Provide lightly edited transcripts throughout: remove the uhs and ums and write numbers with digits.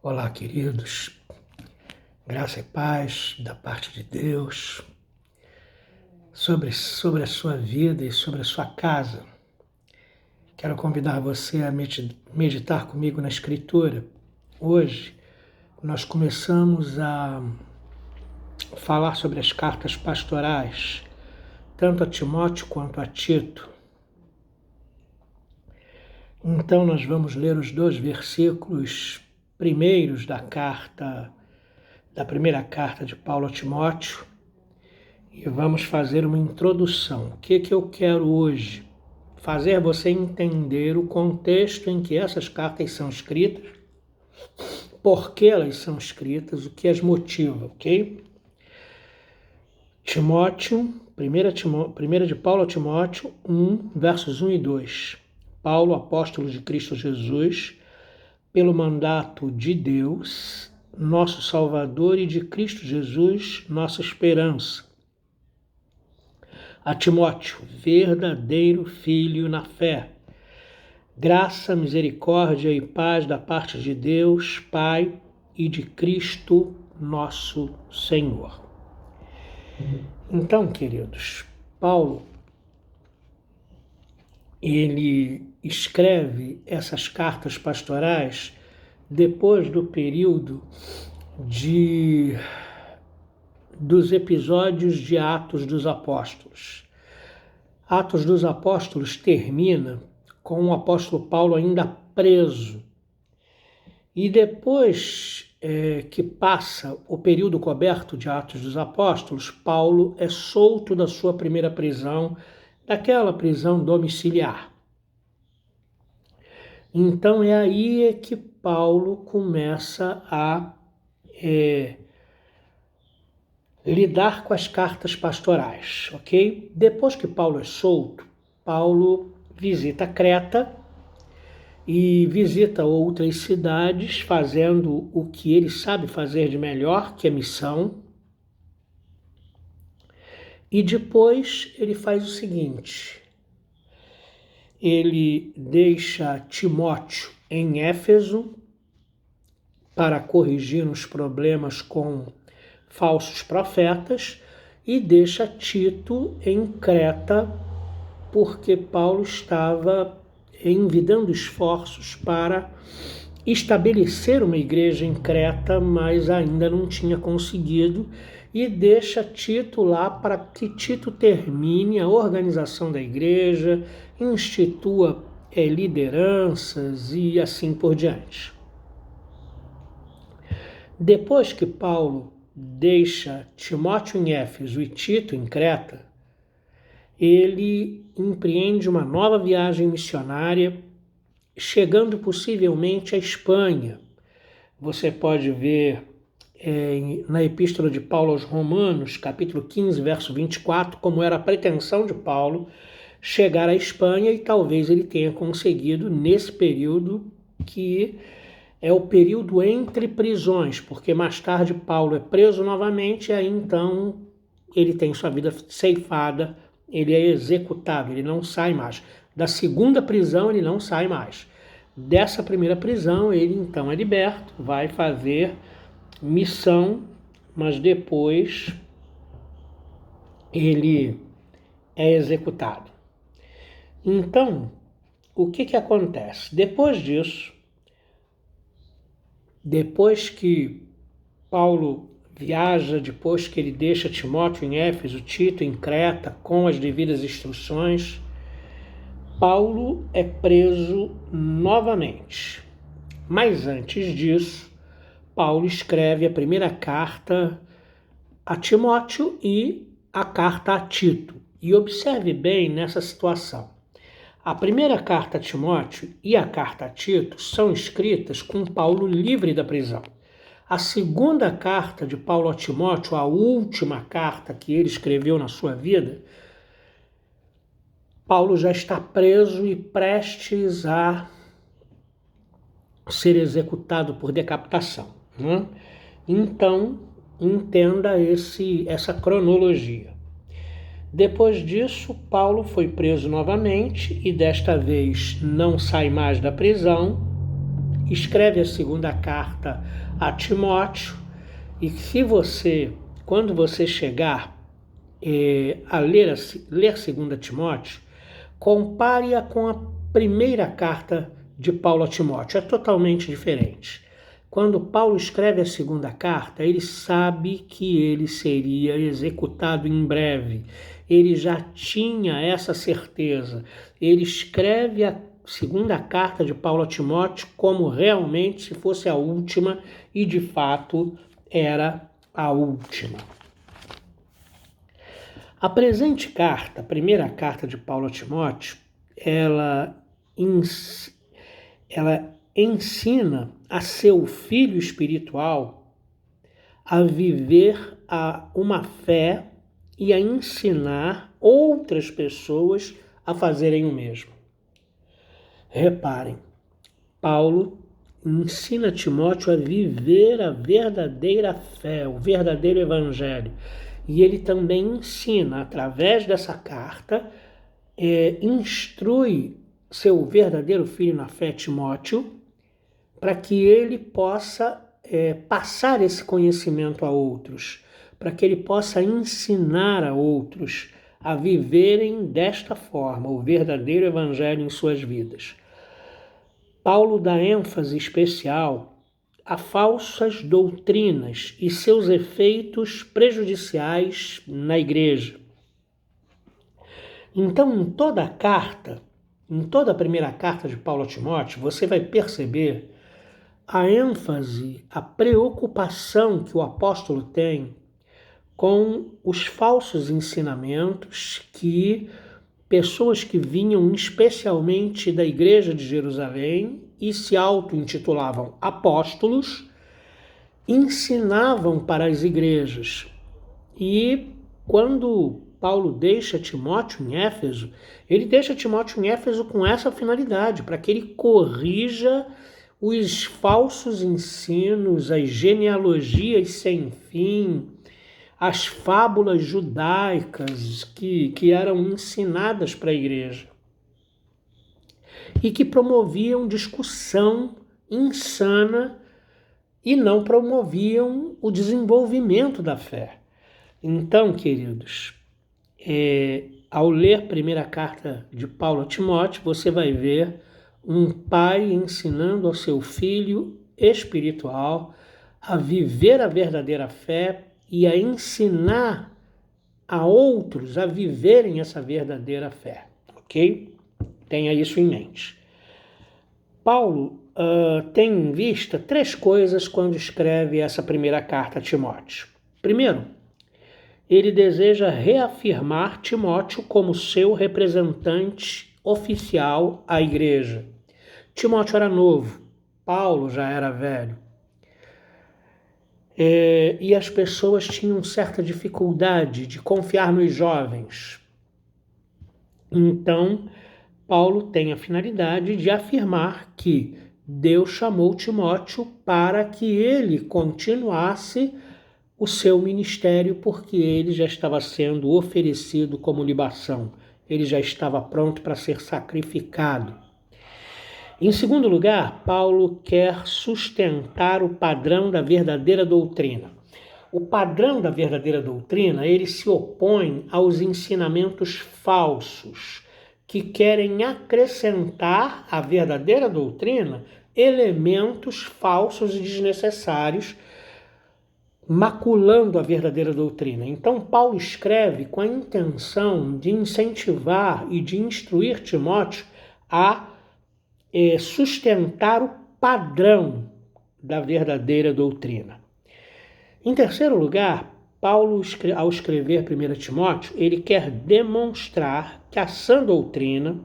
Olá, queridos. Graça e paz da parte de Deus sobre a sua vida e sobre a sua casa. Quero convidar você a meditar comigo na Escritura. Hoje nós começamos a falar sobre as cartas pastorais, tanto a Timóteo quanto a Tito. Então nós vamos ler os 2 versículos primeiros da primeira carta de Paulo a Timóteo e vamos fazer uma introdução. O que eu quero hoje? Fazer você entender o contexto em que essas cartas são escritas, por que elas são escritas, o que as motiva, ok? Timóteo, 1 de Paulo a Timóteo 1, versos 1 e 2. Paulo, apóstolo de Cristo Jesus, pelo mandato de Deus, nosso Salvador, e de Cristo Jesus, nossa esperança. A Timóteo, verdadeiro filho na fé. Graça, misericórdia e paz da parte de Deus, Pai, e de Cristo, nosso Senhor. Então, queridos, Paulo, ele escreve essas cartas pastorais depois do período dos episódios de Atos dos Apóstolos. Atos dos Apóstolos termina com o apóstolo Paulo ainda preso. E depois que passa o período coberto de Atos dos Apóstolos, Paulo é solto da sua primeira prisão, daquela prisão domiciliar. Então é aí que Paulo começa a lidar com as cartas pastorais, ok? Depois que Paulo é solto, Paulo visita Creta e visita outras cidades, fazendo o que ele sabe fazer de melhor, que é missão. E depois ele faz o seguinte: ele deixa Timóteo em Éfeso para corrigir os problemas com falsos profetas e deixa Tito em Creta porque Paulo estava envidando esforços para estabelecer uma igreja em Creta, mas ainda não tinha conseguido, e deixa Tito lá para que Tito termine a organização da igreja, institua lideranças e assim por diante. Depois que Paulo deixa Timóteo em Éfeso e Tito em Creta, ele empreende uma nova viagem missionária, chegando possivelmente à Espanha. Você pode ver na Epístola de Paulo aos Romanos, capítulo 15, verso 24, como era a pretensão de Paulo chegar à Espanha, e talvez ele tenha conseguido nesse período que é o período entre prisões, porque mais tarde Paulo é preso novamente e aí então ele tem sua vida ceifada, ele é executado, ele não sai mais. Da segunda prisão ele não sai mais. Dessa primeira prisão ele então é liberto, vai fazer missão, mas depois ele é executado. Então, o que acontece? Depois disso, depois que Paulo viaja, depois que ele deixa Timóteo em Éfeso, Tito em Creta, com as devidas instruções, Paulo é preso novamente. Mas antes disso, Paulo escreve a primeira carta a Timóteo e a carta a Tito. E observe bem nessa situação. A primeira carta a Timóteo e a carta a Tito são escritas com Paulo livre da prisão. A segunda carta de Paulo a Timóteo, a última carta que ele escreveu na sua vida, Paulo já está preso e prestes a ser executado por decapitação, né? Então, entenda essa cronologia. Depois disso, Paulo foi preso novamente e desta vez não sai mais da prisão escreve a segunda carta a Timóteo, e se quando você chegar a ler 2 Timóteo, compare-a com a primeira carta de Paulo a Timóteo. É totalmente diferente. Quando Paulo escreve a segunda carta, ele sabe que ele seria executado em breve. Ele já tinha essa certeza. Ele escreve a segunda carta de Paulo a Timóteo como realmente se fosse a última, e de fato era a última. A presente carta, a primeira carta de Paulo a Timóteo, ela ensina a seu filho espiritual a viver uma fé e a ensinar outras pessoas a fazerem o mesmo. Reparem, Paulo ensina Timóteo a viver a verdadeira fé, o verdadeiro evangelho. E ele também ensina, através dessa carta, instrui seu verdadeiro filho na fé, Timóteo, para que ele possa passar esse conhecimento a outros, para que ele possa ensinar a outros a viverem desta forma o verdadeiro evangelho em suas vidas. Paulo dá ênfase especial a falsas doutrinas e seus efeitos prejudiciais na igreja. Então, em toda a primeira carta de Paulo a Timóteo, você vai perceber a ênfase, a preocupação que o apóstolo tem com os falsos ensinamentos que pessoas que vinham especialmente da igreja de Jerusalém e se auto-intitulavam apóstolos, ensinavam para as igrejas. E quando Paulo deixa Timóteo em Éfeso, ele deixa Timóteo em Éfeso com essa finalidade, para que ele corrija os falsos ensinos, as genealogias sem fim, as fábulas judaicas que eram ensinadas para a igreja e que promoviam discussão insana e não promoviam o desenvolvimento da fé. Então, queridos, ao ler a primeira carta de Paulo a Timóteo, você vai ver um pai ensinando ao seu filho espiritual a viver a verdadeira fé e a ensinar a outros a viverem essa verdadeira fé, ok? Tenha isso em mente. Paulo tem em vista 3 coisas quando escreve essa primeira carta a Timóteo. Primeiro, ele deseja reafirmar Timóteo como seu representante oficial à igreja. Timóteo era novo, Paulo já era velho. E as pessoas tinham certa dificuldade de confiar nos jovens. Então, Paulo tem a finalidade de afirmar que Deus chamou Timóteo para que ele continuasse o seu ministério, porque ele já estava sendo oferecido como libação. Ele já estava pronto para ser sacrificado. Em segundo lugar, Paulo quer sustentar o padrão da verdadeira doutrina. O padrão da verdadeira doutrina, ele se opõe aos ensinamentos falsos, que querem acrescentar à verdadeira doutrina elementos falsos e desnecessários, maculando a verdadeira doutrina. Então, Paulo escreve com a intenção de incentivar e de instruir Timóteo a sustentar o padrão da verdadeira doutrina. Em terceiro lugar, Paulo, ao escrever 1 Timóteo, ele quer demonstrar que a sã doutrina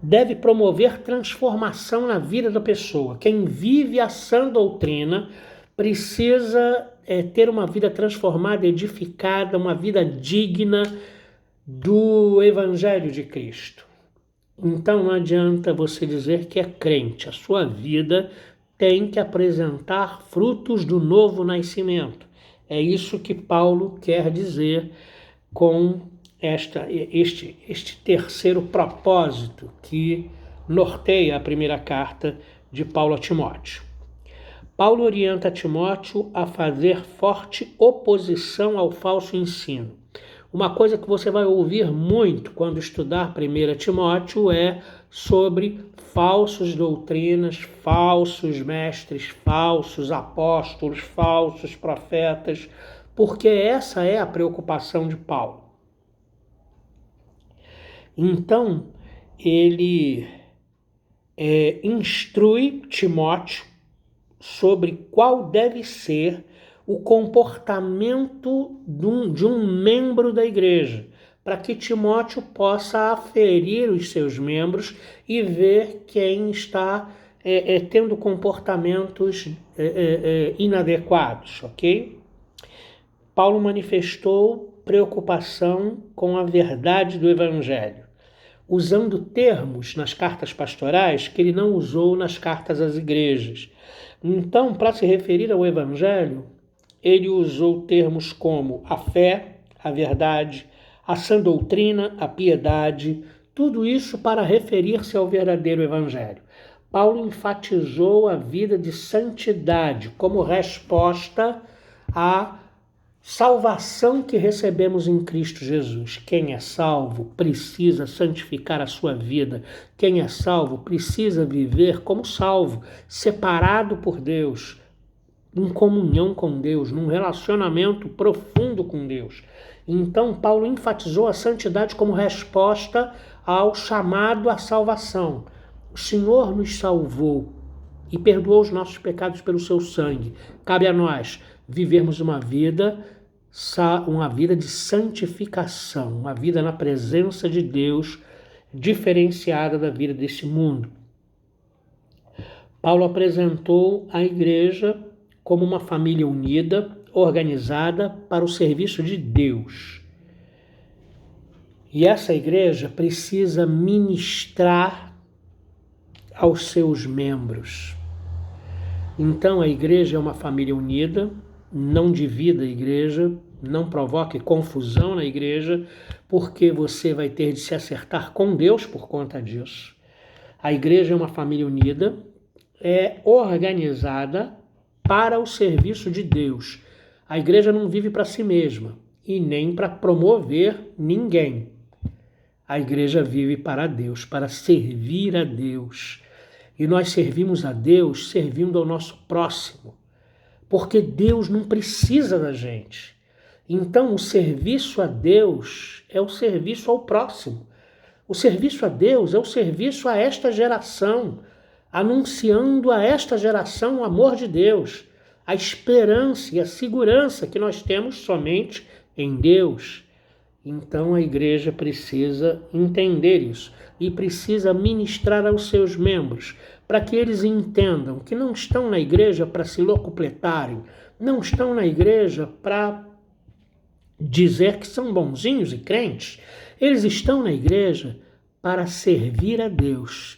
deve promover transformação na vida da pessoa. Quem vive a sã doutrina precisa ter uma vida transformada, edificada, uma vida digna do Evangelho de Cristo. Então não adianta você dizer que é crente. A sua vida tem que apresentar frutos do novo nascimento. É isso que Paulo quer dizer com este terceiro propósito que norteia a primeira carta de Paulo a Timóteo. Paulo orienta Timóteo a fazer forte oposição ao falso ensino. Uma coisa que você vai ouvir muito quando estudar 1 Timóteo é sobre falsas doutrinas, falsos mestres, falsos apóstolos, falsos profetas, porque essa é a preocupação de Paulo. Então, ele instrui Timóteo sobre qual deve ser o comportamento de um membro da igreja, para que Timóteo possa aferir os seus membros e ver quem está tendo comportamentos inadequados, ok? Paulo manifestou preocupação com a verdade do Evangelho, usando termos nas cartas pastorais que ele não usou nas cartas às igrejas. Então, para se referir ao Evangelho, ele usou termos como a fé, a verdade, a sã doutrina, a piedade, tudo isso para referir-se ao verdadeiro Evangelho. Paulo enfatizou a vida de santidade como resposta à salvação que recebemos em Cristo Jesus. Quem é salvo precisa santificar a sua vida. Quem é salvo precisa viver como salvo, separado por Deus, em comunhão com Deus, num relacionamento profundo com Deus. Então, Paulo enfatizou a santidade como resposta ao chamado à salvação. O Senhor nos salvou e perdoou os nossos pecados pelo seu sangue. Cabe a nós vivermos uma vida de santificação, uma vida na presença de Deus, diferenciada da vida desse mundo. Paulo apresentou a igreja como uma família unida, organizada para o serviço de Deus. E essa igreja precisa ministrar aos seus membros. Então a igreja é uma família unida, não divida a igreja, não provoque confusão na igreja, porque você vai ter de se acertar com Deus por conta disso. A igreja é uma família unida, é organizada para o serviço de Deus. A igreja não vive para si mesma e nem para promover ninguém. A igreja vive para Deus, para servir a Deus. E nós servimos a Deus servindo ao nosso próximo, porque Deus não precisa da gente. Então, o serviço a Deus é o serviço ao próximo. O serviço a Deus é o serviço a esta geração, anunciando a esta geração o amor de Deus, a esperança e a segurança que nós temos somente em Deus. Então a igreja precisa entender isso e precisa ministrar aos seus membros, para que eles entendam que não estão na igreja para se locupletarem, não estão na igreja para dizer que são bonzinhos e crentes. Eles estão na igreja para servir a Deus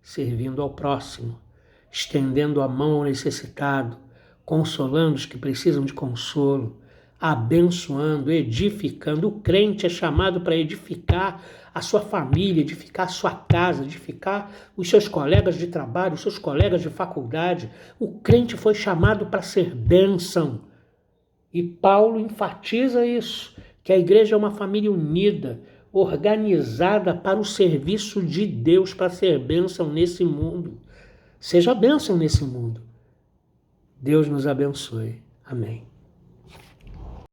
servindo ao próximo, estendendo a mão ao necessitado, consolando os que precisam de consolo, abençoando, edificando. O crente é chamado para edificar a sua família, edificar a sua casa, edificar os seus colegas de trabalho, os seus colegas de faculdade. O crente foi chamado para ser bênção. E Paulo enfatiza isso, que a igreja é uma família unida, organizada para o serviço de Deus, para ser bênção nesse mundo. Seja bênção nesse mundo. Deus nos abençoe. Amém.